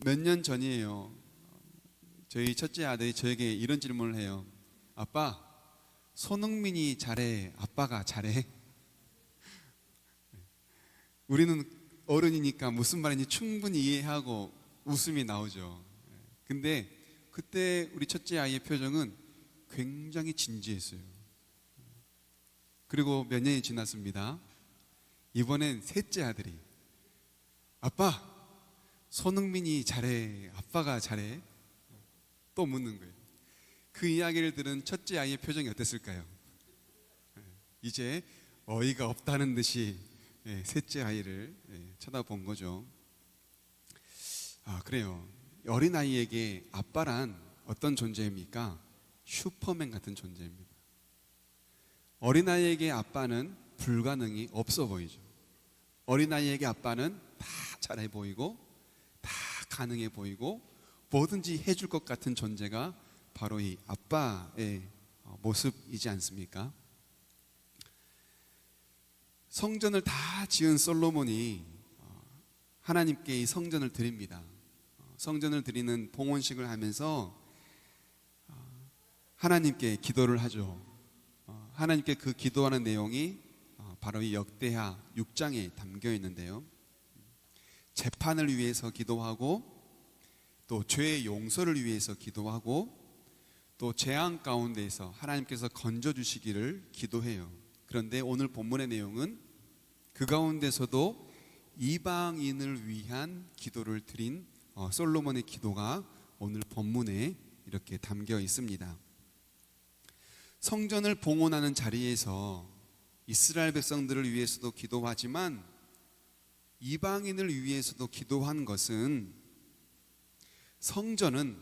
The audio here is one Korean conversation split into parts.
몇 년 전이에요. 저희 첫째 아들이 저에게 이런 질문을 해요. 아빠, 손흥민이 잘해, 아빠가 잘해? 우리는 어른이니까 무슨 말인지 충분히 이해하고 웃음이 나오죠. 근데 그때 우리 첫째 아이의 표정은 굉장히 진지했어요. 그리고 몇 년이 지났습니다. 이번엔 셋째 아들이 아빠, 손흥민이 잘해, 아빠가 잘해? 또 묻는 거예요. 그 이야기를 들은 첫째 아이의 표정이 어땠을까요? 이제 어이가 없다는 듯이 셋째 아이를 쳐다본 거죠. 그래요. 어린아이에게 아빠란 어떤 존재입니까? 슈퍼맨 같은 존재입니다. 어린아이에게 아빠는 불가능이 없어 보이죠. 어린아이에게 아빠는 다 잘해 보이고 다 가능해 보이고 뭐든지 해줄 것 같은 존재가 바로 이 아빠의 모습이지 않습니까? 성전을 다 지은 솔로몬이 하나님께 이 성전을 드립니다. 성전을 드리는 봉헌식을 하면서 하나님께 기도를 하죠. 하나님께 그 기도하는 내용이 바로 이 역대하 6장에 담겨 있는데요. 재판을 위해서 기도하고 또 죄의 용서를 위해서 기도하고 또 재앙 가운데에서 하나님께서 건져주시기를 기도해요. 그런데 오늘 본문의 내용은 그 가운데서도 이방인을 위한 기도를 드린 솔로몬의 기도가 오늘 본문에 이렇게 담겨 있습니다. 성전을 봉헌하는 자리에서 이스라엘 백성들을 위해서도 기도하지만 이방인을 위해서도 기도한 것은 성전은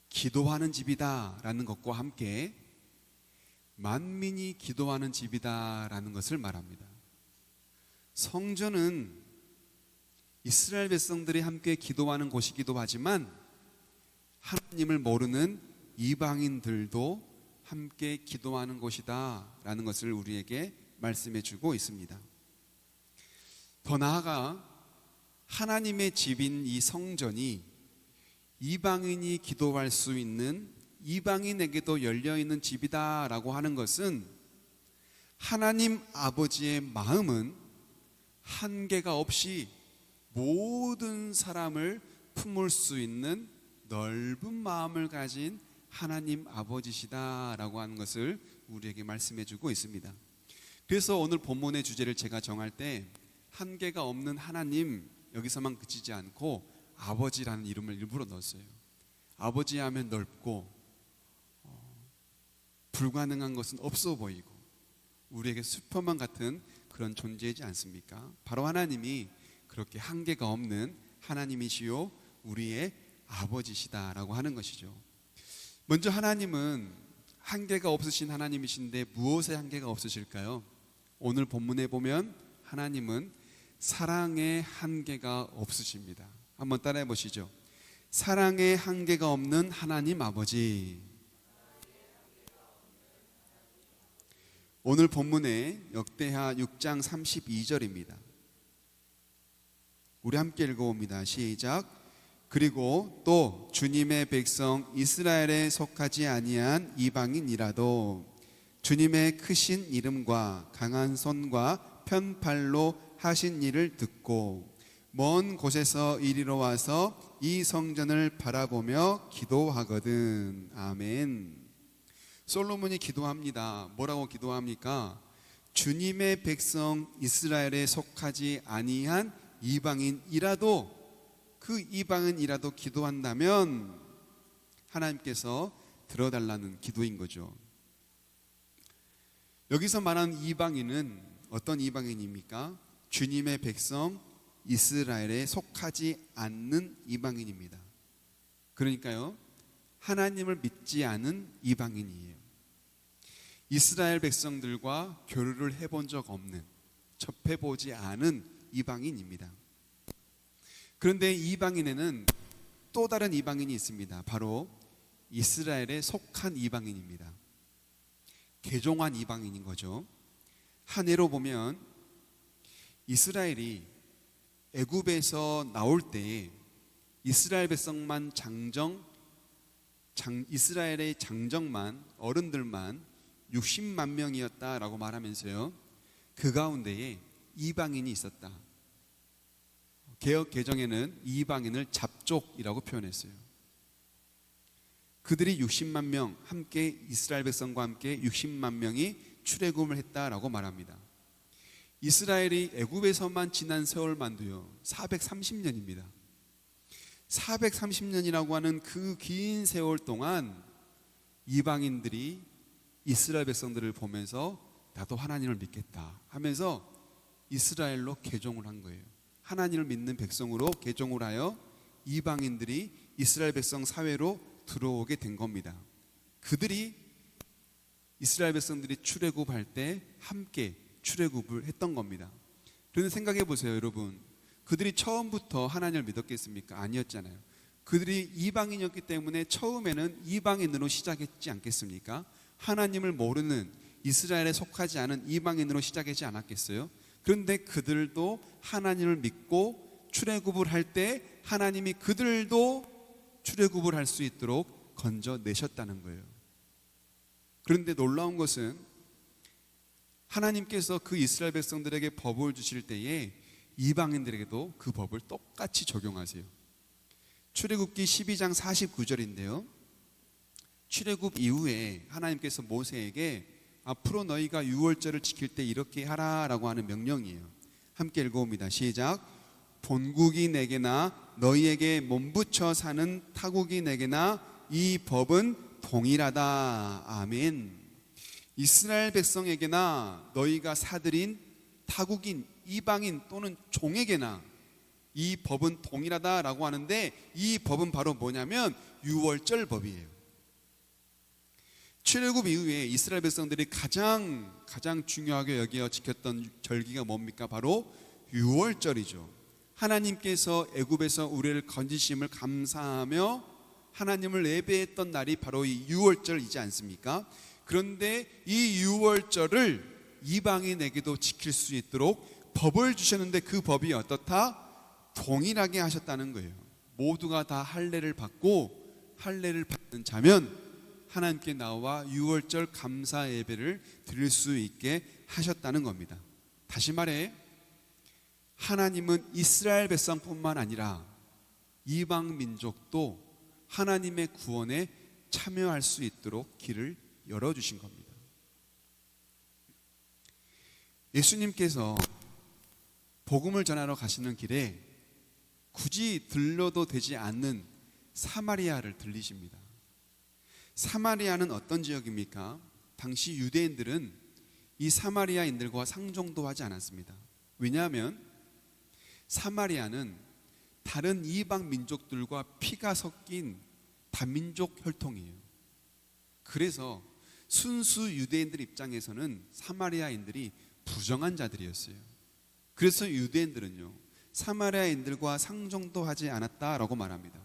기도하는 집이다라는 것과 함께 만민이 기도하는 집이다라는 것을 말합니다. 성전은 이스라엘 백성들이 함께 기도하는 곳이기도 하지만 하나님을 모르는 이방인들도 함께 기도하는 곳이다라는 것을 우리에게 말씀해 주고 있습니다. 더 나아가 하나님의 집인 이 성전이 이방인이 기도할 수 있는 이방인에게도 열려있는 집이다라고 하는 것은 하나님 아버지의 마음은 한계가 없이 모든 사람을 품을 수 있는 넓은 마음을 가진 하나님 아버지시다라고 하는 것을 우리에게 말씀해 주고 있습니다. 그래서 오늘 본문의 주제를 제가 정할 때 한계가 없는 하나님, 여기서만 그치지 않고 아버지라는 이름을 일부러 넣었어요. 아버지 하면 넓고 불가능한 것은 없어 보이고 우리에게 슈퍼맨 같은 그런 존재이지 않습니까? 바로 하나님이 그렇게 한계가 없는 하나님이시요 우리의 아버지시다라고 하는 것이죠. 먼저 하나님은 한계가 없으신 하나님이신데 무엇에 한계가 없으실까요? 오늘 본문에 보면 하나님은 사랑의 한계가 없으십니다. 한번 따라해 보시죠. 사랑의 한계가 없는 하나님 아버지. 오늘 본문의 역대하 6장 32절입니다. 우리 함께 읽어봅니다. 시작. 그리고 또 주님의 백성 이스라엘에 속하지 아니한 이방인이라도 주님의 크신 이름과 강한 손과 편팔로 하신 일을 듣고 먼 곳에서 이리로 와서 이 성전을 바라보며 기도하거든. 아멘. 솔로몬이 기도합니다. 뭐라고 기도합니까? 주님의 백성 이스라엘에 속하지 아니한 이방인이라도 그 이방인이라도 기도한다면 하나님께서 들어달라는 기도인 거죠. 여기서 말하는 이방인은 어떤 이방인입니까? 주님의 백성 이스라엘에 속하지 않는 이방인입니다. 그러니까요, 하나님을 믿지 않은 이방인이에요. 이스라엘 백성들과 교류를 해본 적 없는, 접해보지 않은 이방인입니다. 그런데 이방인에는 또 다른 이방인이 있습니다. 바로 이스라엘에 속한 이방인입니다. 개종한 이방인인 거죠. 한 해로 보면 이스라엘이 애굽에서 나올 때에 이스라엘 백성만 이스라엘의 장정만 어른들만 60만 명이었다라고 말하면서요, 그 가운데에 이방인이 있었다. 개역 개정에는 이방인을 잡족이라고 표현했어요. 그들이 60만 명 함께 이스라엘 백성과 함께 60만 명이 출애굽을 했다라고 말합니다. 이스라엘이 애굽에서만 지난 세월만도요 430년입니다. 430년이라고 하는 그 긴 세월 동안 이방인들이 이스라엘 백성들을 보면서 나도 하나님을 믿겠다 하면서 이스라엘로 개종을 한 거예요. 하나님을 믿는 백성으로 개종을 하여 이방인들이 이스라엘 백성 사회로 들어오게 된 겁니다. 그들이 이스라엘 백성들이 출애굽할 때 함께 출애굽을 했던 겁니다. 그런데 생각해 보세요, 여러분. 그들이 처음부터 하나님을 믿었겠습니까? 아니었잖아요. 그들이 이방인이었기 때문에 처음에는 이방인으로 시작했지 않겠습니까? 하나님을 모르는, 이스라엘에 속하지 않은 이방인으로 시작하지 않았겠어요? 그런데 그들도 하나님을 믿고 출애굽을 할 때 하나님이 그들도 출애굽을 할 수 있도록 건져내셨다는 거예요. 그런데 놀라운 것은 하나님께서 그 이스라엘 백성들에게 법을 주실 때에 이방인들에게도 그 법을 똑같이 적용하세요. 출애굽기 12장 49절인데요, 출애굽 이후에 하나님께서 모세에게 앞으로 너희가 유월절을 지킬 때 이렇게 하라라고 하는 명령이에요. 함께 읽어봅니다. 시작. 본국이 내게나 너희에게 몸붙여 사는 타국이 내게나 이 법은 동일하다. 아멘. 이스라엘 백성에게나 너희가 사들인 타국인, 이방인 또는 종에게나 이 법은 동일하다라고 하는데, 이 법은 바로 뭐냐면 유월절 법이에요. 출애굽 이후에 이스라엘 백성들이 가장 중요하게 여겨 지켰던 절기가 뭡니까? 바로 유월절이죠. 하나님께서 애굽에서 우리를 건지심을 감사하며 하나님을 예배했던 날이 바로 이 유월절이지 않습니까? 그런데 이 유월절을 이방인에게도 지킬 수 있도록 법을 주셨는데 그 법이 어떻다? 동일하게 하셨다는 거예요. 모두가 다 할례를 받고 할례를 받는 자면 하나님께 나와 유월절 감사 예배를 드릴 수 있게 하셨다는 겁니다. 다시 말해, 하나님은 이스라엘 백성뿐만 아니라 이방 민족도 하나님의 구원에 참여할 수 있도록 길을 열어주신 겁니다. 예수님께서 복음을 전하러 가시는 길에 굳이 들러도 되지 않는 사마리아를 들리십니다. 사마리아는 어떤 지역입니까? 당시 유대인들은 이 사마리아인들과 상종도 하지 않았습니다. 왜냐하면 사마리아는 다른 이방 민족들과 피가 섞인 다민족 혈통이에요. 그래서 순수 유대인들 입장에서는 사마리아인들이 부정한 자들이었어요. 그래서 유대인들은요, 사마리아인들과 상종도 하지 않았다라고 말합니다.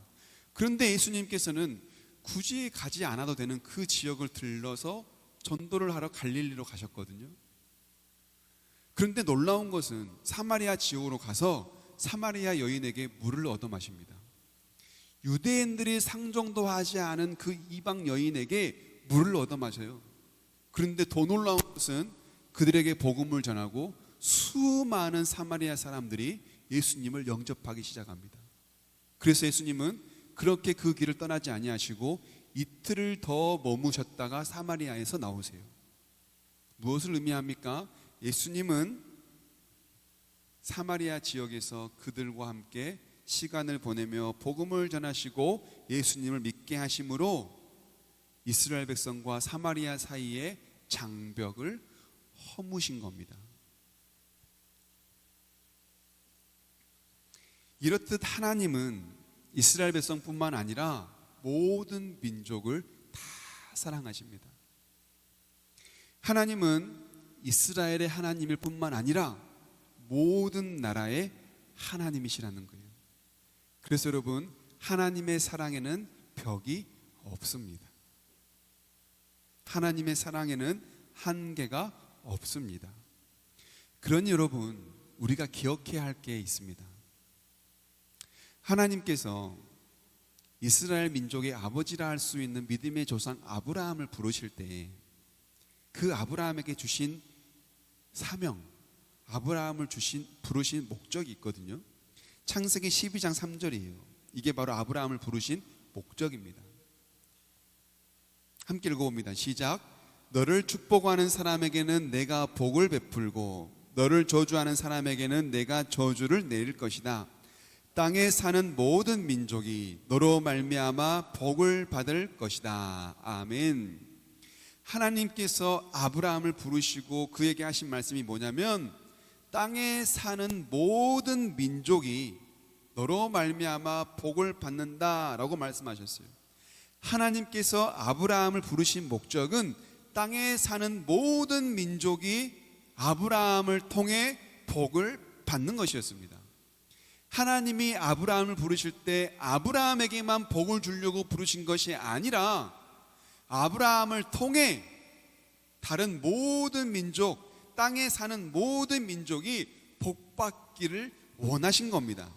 그런데 예수님께서는 굳이 가지 않아도 되는 그 지역을 들러서 전도를 하러 갈릴리로 가셨거든요. 그런데 놀라운 것은 사마리아 지역으로 가서 사마리아 여인에게 물을 얻어 마십니다. 유대인들이 상종도 하지 않은 그 이방 여인에게 물을 얻어 마셔요. 그런데 더 놀라운 것은 그들에게 복음을 전하고 수많은 사마리아 사람들이 예수님을 영접하기 시작합니다. 그래서 예수님은 그렇게 그 길을 떠나지 아니하시고 이틀을 더 머무셨다가 사마리아에서 나오세요. 무엇을 의미합니까? 예수님은 사마리아 지역에서 그들과 함께 시간을 보내며 복음을 전하시고 예수님을 믿게 하심으로 이스라엘 백성과 사마리아 사이의 장벽을 허무신 겁니다. 이렇듯 하나님은 이스라엘 백성뿐만 아니라 모든 민족을 다 사랑하십니다. 하나님은 이스라엘의 하나님일 뿐만 아니라 모든 나라의 하나님이시라는 거예요. 그래서 여러분, 하나님의 사랑에는 벽이 없습니다. 하나님의 사랑에는 한계가 없습니다. 그러니 여러분, 우리가 기억해야 할 게 있습니다. 하나님께서 이스라엘 민족의 아버지라 할 수 있는 믿음의 조상 아브라함을 부르실 때 그 아브라함에게 주신 사명, 아브라함을 부르신 목적이 있거든요. 창세기 12장 3절이에요. 이게 바로 아브라함을 부르신 목적입니다. 함께 읽어봅니다. 시작. 너를 축복하는 사람에게는 내가 복을 베풀고 너를 저주하는 사람에게는 내가 저주를 내릴 것이다. 땅에 사는 모든 민족이 너로 말미암아 복을 받을 것이다. 아멘. 하나님께서 아브라함을 부르시고 그에게 하신 말씀이 뭐냐면 땅에 사는 모든 민족이 너로 말미암아 복을 받는다라고 말씀하셨어요. 하나님께서 아브라함을 부르신 목적은 땅에 사는 모든 민족이 아브라함을 통해 복을 받는 것이었습니다. 하나님이 아브라함을 부르실 때 아브라함에게만 복을 주려고 부르신 것이 아니라 아브라함을 통해 다른 모든 민족, 땅에 사는 모든 민족이 복받기를 원하신 겁니다.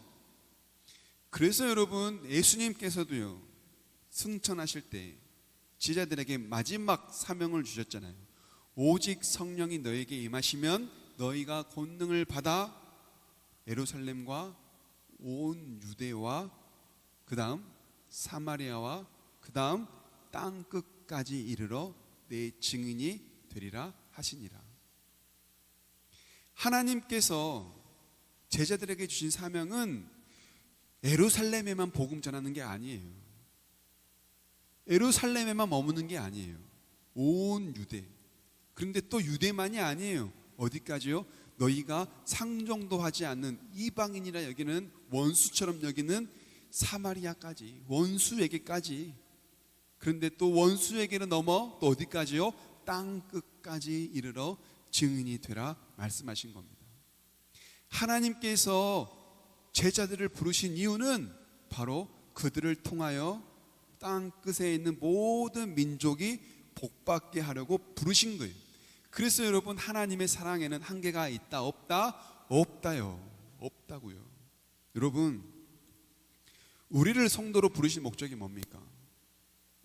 그래서 여러분, 예수님께서도요, 승천하실 때 제자들에게 마지막 사명을 주셨잖아요. 오직 성령이 너에게 임하시면 너희가 권능을 받아 예루살렘과 온 유대와 그 다음 사마리아와 그 다음 땅 끝까지 이르러 내 증인이 되리라 하시니라. 하나님께서 제자들에게 주신 사명은 예루살렘에만 복음 전하는 게 아니에요. 예루살렘에만 머무는 게 아니에요. 온 유대. 그런데 또 유대만이 아니에요. 어디까지요? 너희가 상종도 하지 않는 이방인이라 여기는 원수처럼 여기는 사마리아까지, 원수에게까지. 그런데 또 원수에게는 넘어 또 어디까지요? 땅 끝까지 이르러 증인이 되라 말씀하신 겁니다. 하나님께서 제자들을 부르신 이유는 바로 그들을 통하여 땅 끝에 있는 모든 민족이 복받게 하려고 부르신 거예요. 그래서 여러분, 하나님의 사랑에는 한계가 있다 없다? 없다요. 없다고요. 여러분, 우리를 성도로 부르신 목적이 뭡니까?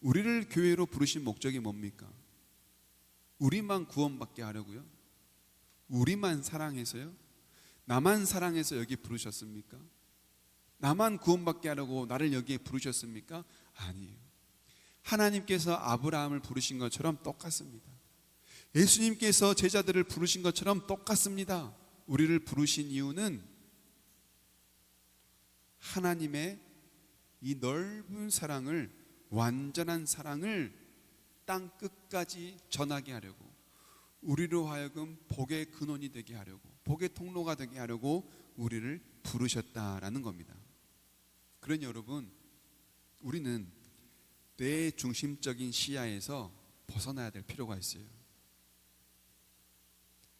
우리를 교회로 부르신 목적이 뭡니까? 우리만 구원받게 하려고요? 우리만 사랑해서요? 나만 사랑해서 여기 부르셨습니까? 나만 구원받게 하려고 나를 여기에 부르셨습니까? 아니에요. 하나님께서 아브라함을 부르신 것처럼 똑같습니다. 예수님께서 제자들을 부르신 것처럼 똑같습니다. 우리를 부르신 이유는 하나님의 이 넓은 사랑을, 완전한 사랑을 땅 끝까지 전하게 하려고, 우리로 하여금 복의 근원이 되게 하려고, 복의 통로가 되게 하려고 우리를 부르셨다라는 겁니다. 그러니 여러분, 우리는 내 중심적인 시야에서 벗어나야 될 필요가 있어요.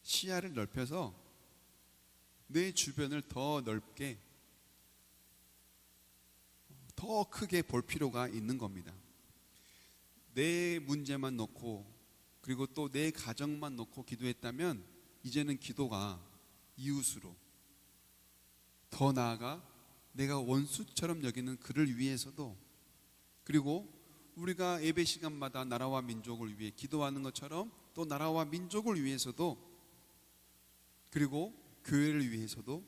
시야를 넓혀서 내 주변을 더 넓게, 더 크게 볼 필요가 있는 겁니다. 내 문제만 놓고, 그리고 또 내 가정만 놓고 기도했다면 이제는 기도가 이웃으로, 더 나아가 내가 원수처럼 여기는 그를 위해서도, 그리고 우리가 예배 시간마다 나라와 민족을 위해 기도하는 것처럼 또 나라와 민족을 위해서도, 그리고 교회를 위해서도,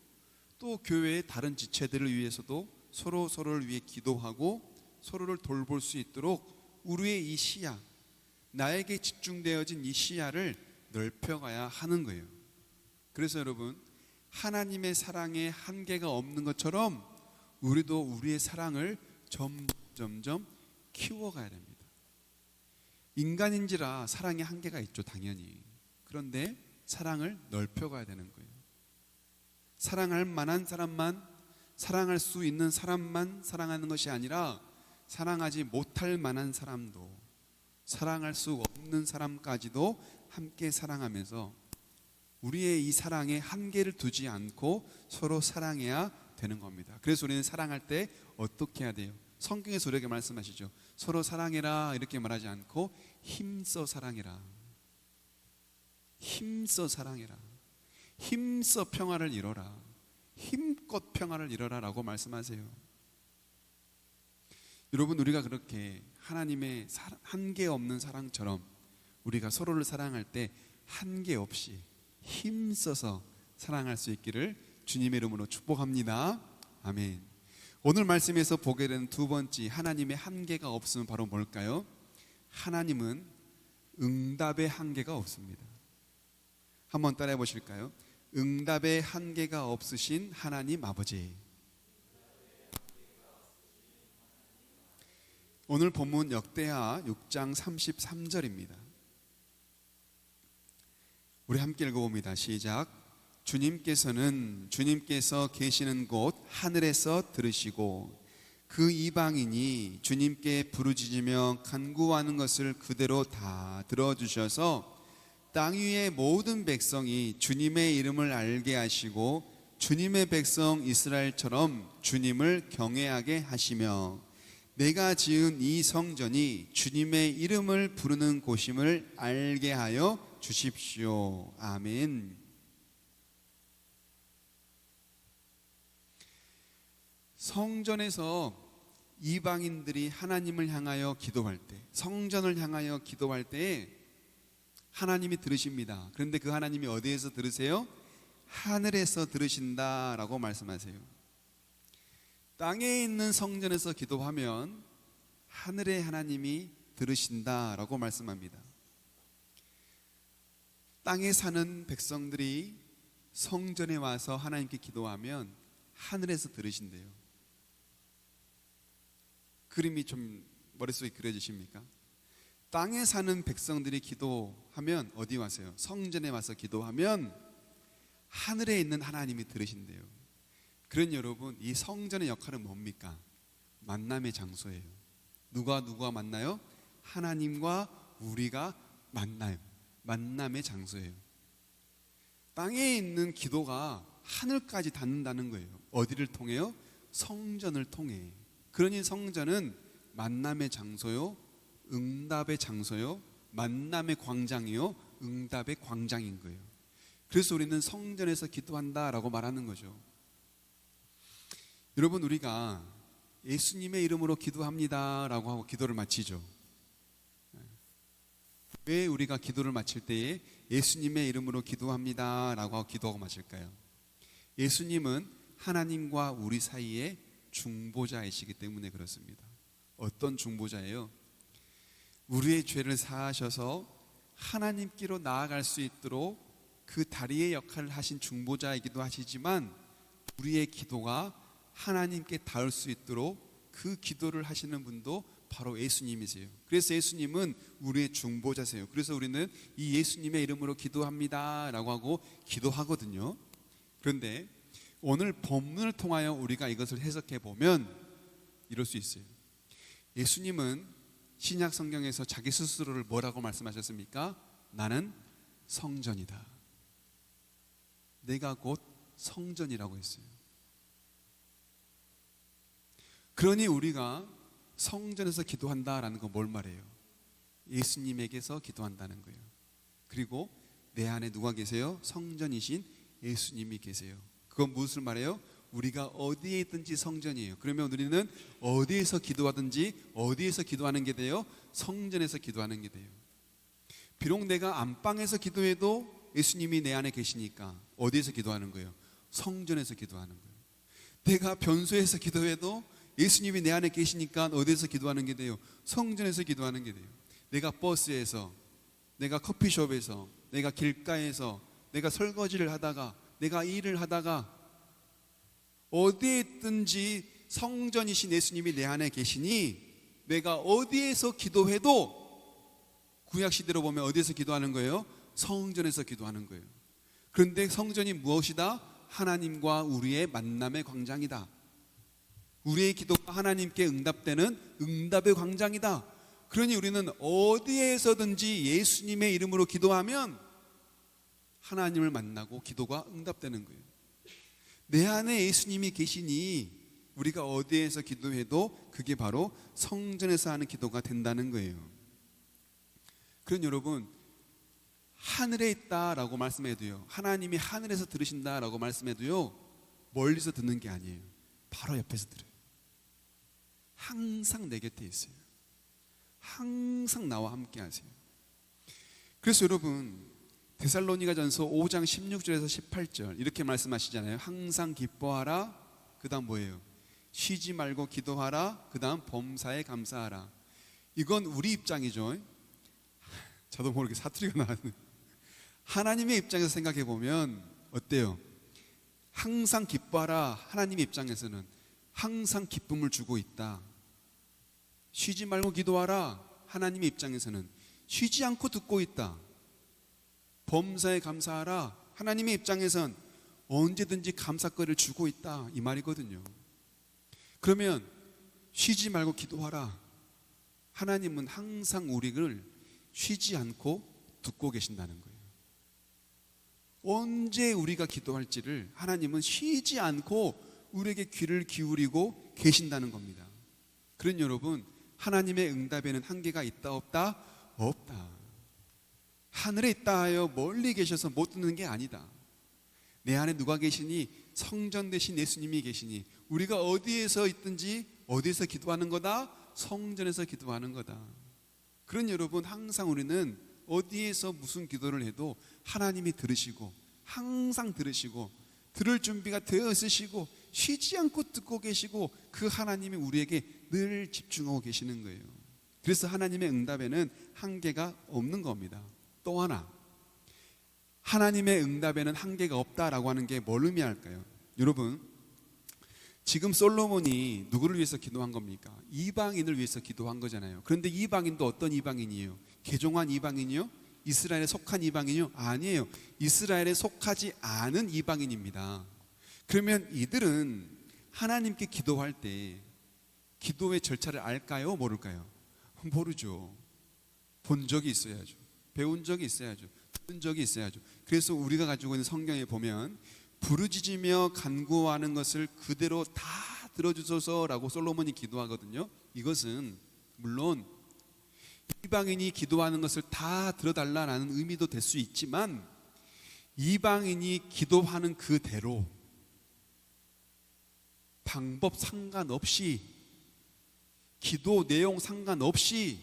또 교회의 다른 지체들을 위해서도 서로를 위해 기도하고 서로를 돌볼 수 있도록 우리의 이 시야, 나에게 집중되어진 이 시야를 넓혀가야 하는 거예요. 그래서 여러분, 하나님의 사랑에 한계가 없는 것처럼 우리도 우리의 사랑을 점점 키워가야 됩니다. 인간인지라 사랑에 한계가 있죠, 당연히. 그런데 사랑을 넓혀가야 되는 거예요. 사랑할 만한 사람만, 사랑할 수 있는 사람만 사랑하는 것이 아니라 사랑하지 못할 만한 사람도, 사랑할 수 없는 사람까지도 함께 사랑하면서 우리의 이 사랑에 한계를 두지 않고 서로 사랑해야 되는 겁니다. 그래서 우리는 사랑할 때 어떻게 해야 돼요? 성경에서 우리에게 말씀하시죠. 서로 사랑해라 이렇게 말하지 않고 힘써 사랑해라. 힘써 사랑해라. 힘써 평화를 이뤄라. 힘껏 평화를 이뤄라 라고 말씀하세요. 여러분, 우리가 그렇게 하나님의 한계 없는 사랑처럼 우리가 서로를 사랑할 때 한계 없이 힘써서 사랑할 수 있기를 주님의 이름으로 축복합니다. 아멘. 오늘 말씀에서 보게 되는 두 번째 하나님의 한계가 없으면 바로 뭘까요? 하나님은 응답의 한계가 없습니다. 한번 따라해 보실까요? 응답의 한계가 없으신 하나님 아버지. 오늘 본문 역대하 6장 33절입니다. 우리 함께 읽어봅니다. 시작. 주님께서 계시는 곳 하늘에서 들으시고 그 이방인이 주님께 부르짖으며 간구하는 것을 그대로 다 들어주셔서 땅 위의 모든 백성이 주님의 이름을 알게 하시고 주님의 백성 이스라엘처럼 주님을 경외하게 하시며 내가 지은 이 성전이 주님의 이름을 부르는 곳임을 알게 하여 주십시오. 아멘. 성전에서 이방인들이 하나님을 향하여 기도할 때, 성전을 향하여 기도할 때 하나님이 들으십니다. 그런데 그 하나님이 어디에서 들으세요? 하늘에서 들으신다라고 말씀하세요. 땅에 있는 성전에서 기도하면 하늘의 하나님이 들으신다라고 말씀합니다. 땅에 사는 백성들이 성전에 와서 하나님께 기도하면 하늘에서 들으신대요. 그림이 좀 머릿속에 그려지십니까? 땅에 사는 백성들이 기도하면 어디 와서요? 성전에 와서 기도하면 하늘에 있는 하나님이 들으신대요. 그런 여러분, 이 성전의 역할은 뭡니까? 만남의 장소예요. 누가 만나요? 하나님과 우리가 만나요. 만남의 장소예요. 땅에 있는 기도가 하늘까지 닿는다는 거예요. 어디를 통해요? 성전을 통해. 그러니 성전은 만남의 장소요, 응답의 장소요, 만남의 광장이요, 응답의 광장인 거예요. 그래서 우리는 성전에서 기도한다라고 말하는 거죠. 여러분, 우리가 예수님의 이름으로 기도합니다라고 하고 기도를 마치죠. 왜 우리가 기도를 마칠 때에 예수님의 이름으로 기도합니다라고 하고 기도하고 마칠까요? 예수님은 하나님과 우리 사이에 중보자이시기 때문에 그렇습니다. 어떤 중보자예요? 우리의 죄를 사하셔서 하나님께로 나아갈 수 있도록 그 다리의 역할을 하신 중보자이기도 하시지만 우리의 기도가 하나님께 닿을 수 있도록 그 기도를 하시는 분도 바로 예수님이세요. 그래서 예수님은 우리의 중보자세요. 그래서 우리는 이 예수님의 이름으로 기도합니다 라고 하고 기도하거든요. 그런데 오늘 본문을 통하여 우리가 이것을 해석해 보면 이럴 수 있어요. 예수님은 신약 성경에서 자기 스스로를 뭐라고 말씀하셨습니까? 나는 성전이다. 내가 곧 성전이라고 했어요. 그러니 우리가 성전에서 기도한다라는 건 뭘 말해요? 예수님에게서 기도한다는 거예요. 그리고 내 안에 누가 계세요? 성전이신 예수님이 계세요. 그건 무엇을 말해요? 우리가 어디에 있든지 성전이에요. 그러면 우리는 어디에서 기도하든지 어디에서 기도하는 게 돼요? 성전에서 기도하는 게 돼요. 비록 내가 안방에서 기도해도 예수님이 내 안에 계시니까 어디에서 기도하는 거예요? 성전에서 기도하는 거예요. 내가 변소에서 기도해도 예수님이 내 안에 계시니까 어디에서 기도하는 게 돼요? 성전에서 기도하는 게 돼요. 내가 버스에서, 내가 커피숍에서, 내가 길가에서, 내가 설거지를 하다가, 내가 일을 하다가 어디에 있든지 성전이신 예수님이 내 안에 계시니 내가 어디에서 기도해도 구약시대로 보면 어디에서 기도하는 거예요? 성전에서 기도하는 거예요. 그런데 성전이 무엇이다? 하나님과 우리의 만남의 광장이다. 우리의 기도가 하나님께 응답되는 응답의 광장이다. 그러니 우리는 어디에서든지 예수님의 이름으로 기도하면 하나님을 만나고 기도가 응답되는 거예요. 내 안에 예수님이 계시니 우리가 어디에서 기도해도 그게 바로 성전에서 하는 기도가 된다는 거예요. 그런 여러분, 하늘에 있다라고 말씀해도요, 하나님이 하늘에서 들으신다라고 말씀해도요, 멀리서 듣는 게 아니에요. 바로 옆에서 들어요. 항상 내 곁에 있어요. 항상 나와 함께 하세요. 그래서 여러분 데살로니가전서 5장 16절에서 18절 이렇게 말씀하시잖아요. 항상 기뻐하라. 그 다음 뭐예요? 쉬지 말고 기도하라. 그 다음 범사에 감사하라. 이건 우리 입장이죠. 저도 모르게 사투리가 나왔네. 하나님의 입장에서 생각해 보면 어때요? 항상 기뻐하라. 하나님의 입장에서는 항상 기쁨을 주고 있다. 쉬지 말고 기도하라. 하나님의 입장에서는 쉬지 않고 듣고 있다. 범사에 감사하라. 하나님의 입장에선 언제든지 감사거리를 주고 있다. 이 말이거든요. 그러면 쉬지 말고 기도하라. 하나님은 항상 우리를 쉬지 않고 듣고 계신다는 거예요. 언제 우리가 기도할지를 하나님은 쉬지 않고 우리에게 귀를 기울이고 계신다는 겁니다. 그런 여러분, 하나님의 응답에는 한계가 있다 없다? 없다. 하늘에 있다 하여 멀리 계셔서 못 듣는 게 아니다. 내 안에 누가 계시니? 성전 되신 예수님이 계시니 우리가 어디에서 있든지 어디에서 기도하는 거다? 성전에서 기도하는 거다. 그런 여러분, 항상 우리는 어디에서 무슨 기도를 해도 하나님이 들으시고 항상 들으시고 들을 준비가 되어 있으시고 쉬지 않고 듣고 계시고 그 하나님이 우리에게 늘 집중하고 계시는 거예요. 그래서 하나님의 응답에는 한계가 없는 겁니다. 또 하나, 하나님의 응답에는 한계가 없다라고 하는 게 뭘 의미할까요? 여러분, 지금 솔로몬이 누구를 위해서 기도한 겁니까? 이방인을 위해서 기도한 거잖아요. 그런데 이방인도 어떤 이방인이에요? 개종한 이방인이요? 이스라엘에 속한 이방인이요? 아니에요. 이스라엘에 속하지 않은 이방인입니다. 그러면 이들은 하나님께 기도할 때 기도의 절차를 알까요? 모를까요? 모르죠. 본 적이 있어야죠. 배운 적이 있어야죠. 들은 적이 있어야죠. 그래서 우리가 가지고 있는 성경에 보면 부르짖으며 간구하는 것을 그대로 다 들어주소서라고 솔로몬이 기도하거든요. 이것은 물론 이방인이 기도하는 것을 다 들어달라는 의미도 될 수 있지만 이방인이 기도하는 그대로 방법 상관없이 기도 내용 상관없이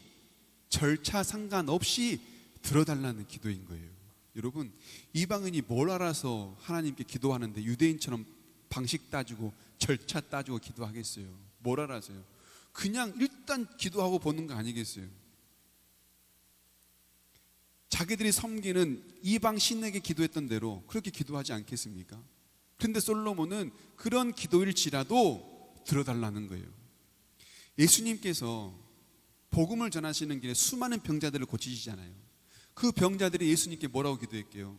절차 상관없이 들어달라는 기도인 거예요. 여러분, 이방인이 뭘 알아서 하나님께 기도하는데 유대인처럼 방식 따지고 절차 따지고 기도하겠어요? 뭘 알아서요? 그냥 일단 기도하고 보는 거 아니겠어요? 자기들이 섬기는 이방 신에게 기도했던 대로 그렇게 기도하지 않겠습니까? 그런데 솔로몬은 그런 기도일지라도 들어달라는 거예요. 예수님께서 복음을 전하시는 길에 수많은 병자들을 고치시잖아요. 그 병자들이 예수님께 뭐라고 기도했게요?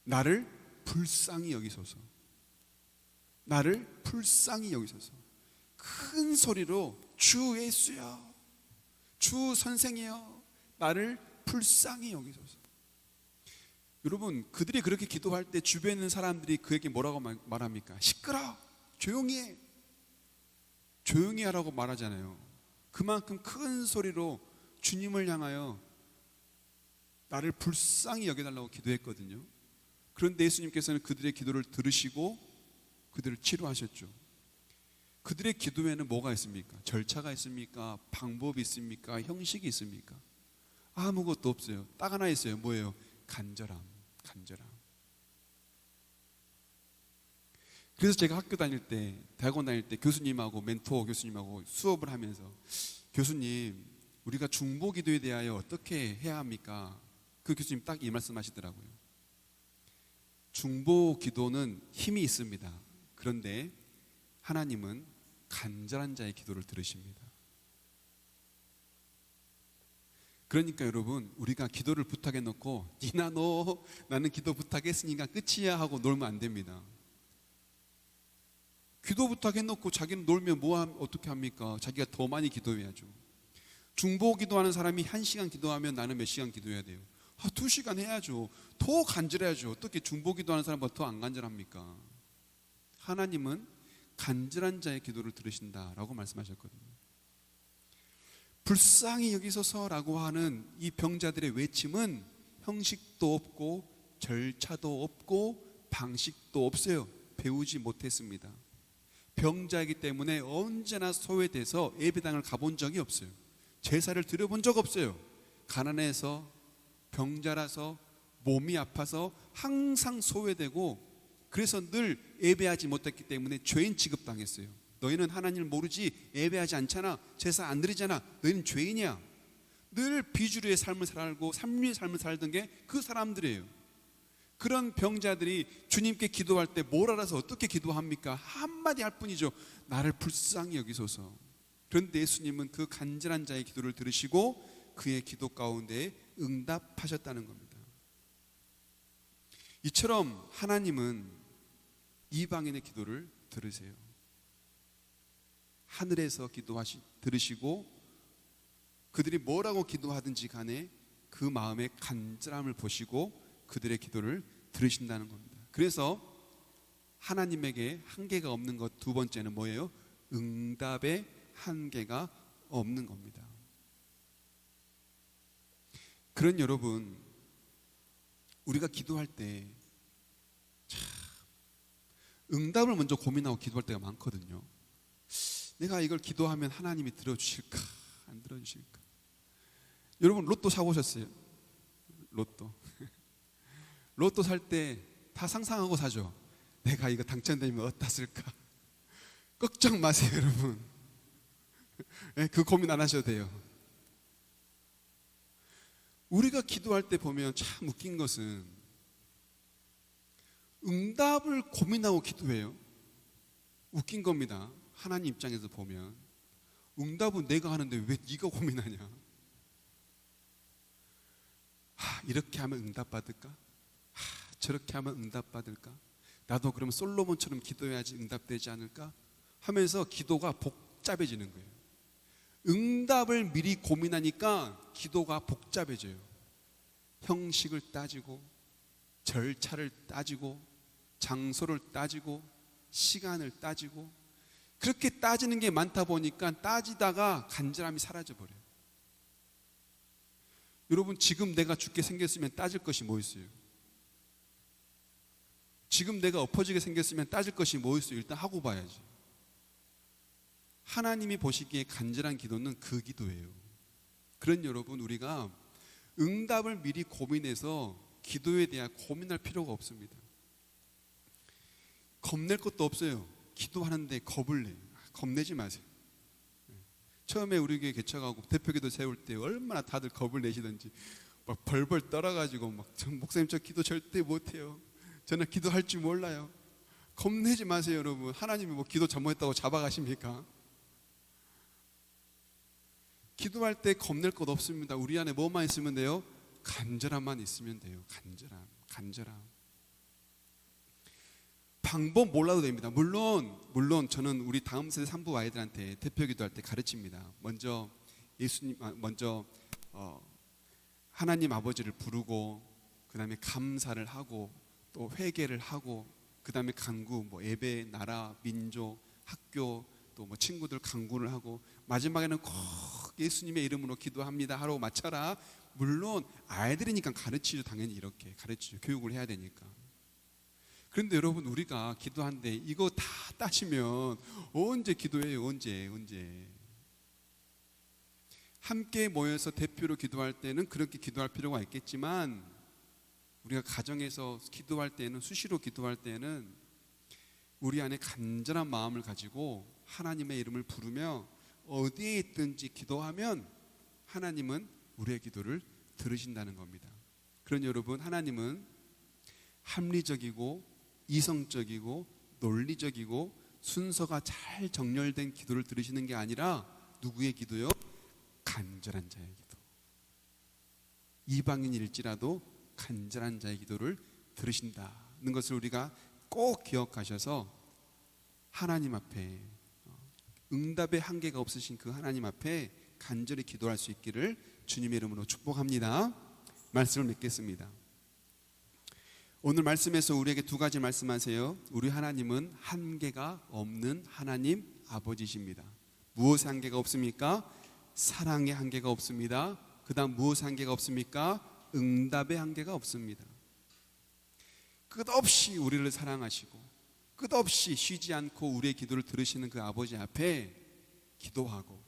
나를 불쌍히 여기소서. 나를 불쌍히 여기소서. 큰 소리로 주 예수여, 주 선생이여, 나를 불쌍히 여기소서. 여러분, 그들이 그렇게 기도할 때 주변에 있는 사람들이 그에게 뭐라고 말합니까? 시끄러, 조용히 해, 조용히 하라고 말하잖아요. 그만큼 큰 소리로 주님을 향하여 나를 불쌍히 여겨달라고 기도했거든요. 그런데 예수님께서는 그들의 기도를 들으시고 그들을 치료하셨죠. 그들의 기도에는 뭐가 있습니까? 절차가 있습니까? 방법이 있습니까? 형식이 있습니까? 아무것도 없어요. 딱 하나 있어요. 뭐예요? 간절함. 그래서 제가 학교 다닐 때, 대학원 다닐 때 교수님하고 멘토 교수님하고 수업을 하면서 교수님, 우리가 중보 기도에 대하여 어떻게 해야 합니까? 그 교수님 딱 이 말씀 하시더라고요. 중보 기도는 힘이 있습니다. 그런데 하나님은 간절한 자의 기도를 들으십니다. 그러니까 여러분, 우리가 기도를 부탁해 놓고 니나 너 나는 기도 부탁했으니까 끝이야 하고 놀면 안 됩니다. 기도 부탁해 놓고 자기는 놀면 어떻게 합니까? 자기가 더 많이 기도해야죠. 중보 기도하는 사람이 1시간 기도하면 나는 몇 시간 기도해야 돼요? 2시간 해야죠. 더 간절해야죠. 어떻게 중보 기도하는 사람보다 더 안 간절합니까? 하나님은 간절한 자의 기도를 들으신다라고 말씀하셨거든요. 불쌍히 여기소서라고 하는 이 병자들의 외침은 형식도 없고 절차도 없고 방식도 없어요. 배우지 못했습니다. 병자이기 때문에 언제나 소외돼서 예배당을 가본 적이 없어요. 제사를 드려본 적 없어요. 가난해서, 병자라서, 몸이 아파서 항상 소외되고, 그래서 늘 예배하지 못했기 때문에 죄인 취급당했어요. 너희는 하나님을 모르지, 예배하지 않잖아, 제사 안 드리잖아, 너희는 죄인이야. 늘 비주류의 삶을 살고 삼류의 삶을 살던 게 그 사람들이에요. 그런 병자들이 주님께 기도할 때 뭘 알아서 어떻게 기도합니까? 한마디 할 뿐이죠. 나를 불쌍히 여기소서. 그런데 예수님은 그 간절한 자의 기도를 들으시고 그의 기도 가운데 응답하셨다는 겁니다. 이처럼 하나님은 이방인의 기도를 들으세요. 하늘에서 들으시고 그들이 뭐라고 기도하든지 간에 그 마음의 간절함을 보시고 그들의 기도를 들으신다는 겁니다. 그래서 하나님에게 한계가 없는 것 두 번째는 뭐예요? 응답의 한계가 없는 겁니다. 그런 여러분, 우리가 기도할 때 참 응답을 먼저 고민하고 기도할 때가 많거든요. 내가 이걸 기도하면 하나님이 들어주실까 안 들어주실까? 여러분 로또 사보셨어요? 로또 살 때 다 상상하고 사죠. 내가 이거 당첨되면 어디다 쓸까? 걱정 마세요 여러분. 그 고민 안 하셔도 돼요. 우리가 기도할 때 보면 참 웃긴 것은 응답을 고민하고 기도해요. 웃긴 겁니다. 하나님 입장에서 보면 응답은 내가 하는데 왜 네가 고민하냐? 이렇게 하면 응답 받을까? 저렇게 하면 응답 받을까? 나도 그럼 솔로몬처럼 기도해야지 응답되지 않을까? 하면서 기도가 복잡해지는 거예요. 응답을 미리 고민하니까 기도가 복잡해져요. 형식을 따지고 절차를 따지고 장소를 따지고 시간을 따지고, 그렇게 따지는 게 많다 보니까 따지다가 간절함이 사라져 버려요. 여러분, 지금 내가 죽게 생겼으면 따질 것이 뭐 있어요? 지금 내가 엎어지게 생겼으면 따질 것이 뭐 있어요? 일단 하고 봐야지. 하나님이 보시기에 간절한 기도는 그 기도예요. 그런 여러분, 우리가 응답을 미리 고민해서 기도에 대한 고민할 필요가 없습니다. 겁낼 것도 없어요. 기도하는데 겁을 내요. 겁내지 마세요. 처음에 우리 교회 개척하고 대표기도 세울 때 얼마나 다들 겁을 내시던지 막 벌벌 떨어가지고 막 목사님 저 기도 절대 못해요. 저는 기도할 줄 몰라요. 겁내지 마세요 여러분. 하나님이 뭐 기도 잘못했다고 잡아가십니까? 기도할 때 겁낼 것 없습니다. 우리 안에 뭐만 있으면 돼요? 간절함만 있으면 돼요. 간절함. 방법 몰라도 됩니다. 물론 저는 우리 다음 세대 산부 아이들한테 대표 기도할 때 가르칩니다. 먼저 하나님 아버지를 부르고, 그 다음에 감사를 하고, 또 회개를 하고, 그 다음에 간구, 예배, 나라, 민족, 학교, 또 친구들 간구를 하고, 마지막에는 꼭 예수님의 이름으로 기도합니다 하라고 마쳐라. 물론 아이들이니까 가르치죠. 당연히 이렇게 가르치죠. 교육을 해야 되니까. 그런데 여러분, 우리가 기도하는데 이거 다 따지면 언제 기도해요? 언제? 함께 모여서 대표로 기도할 때는 그렇게 기도할 필요가 있겠지만, 우리가 가정에서 기도할 때는, 수시로 기도할 때는 우리 안에 간절한 마음을 가지고 하나님의 이름을 부르며 어디에 있든지 기도하면 하나님은 우리의 기도를 들으신다는 겁니다. 그런 여러분, 하나님은 합리적이고 이성적이고 논리적이고 순서가 잘 정렬된 기도를 들으시는 게 아니라 누구의 기도요? 간절한 자의 기도. 이방인일지라도 간절한 자의 기도를 들으신다는 것을 우리가 꼭 기억하셔서 하나님 앞에, 응답의 한계가 없으신 그 하나님 앞에 간절히 기도할 수 있기를 주님의 이름으로 축복합니다. 말씀을 맺겠습니다. 오늘 말씀에서 우리에게 두 가지 말씀하세요. 우리 하나님은 한계가 없는 하나님 아버지십니다. 무엇의 한계가 없습니까? 사랑의 한계가 없습니다. 그 다음 무엇의 한계가 없습니까? 응답의 한계가 없습니다. 끝없이 우리를 사랑하시고 끝없이 쉬지 않고 우리의 기도를 들으시는 그 아버지 앞에 기도하고,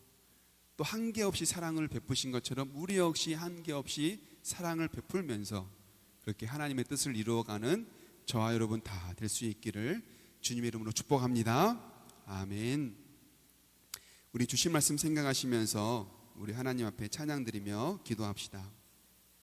또 한계없이 사랑을 베푸신 것처럼 우리 역시 한계없이 사랑을 베풀면서 그렇게 하나님의 뜻을 이루어가는 저와 여러분 다 될 수 있기를 주님의 이름으로 축복합니다. 아멘. 우리 주신 말씀 생각하시면서 우리 하나님 앞에 찬양 드리며 기도합시다.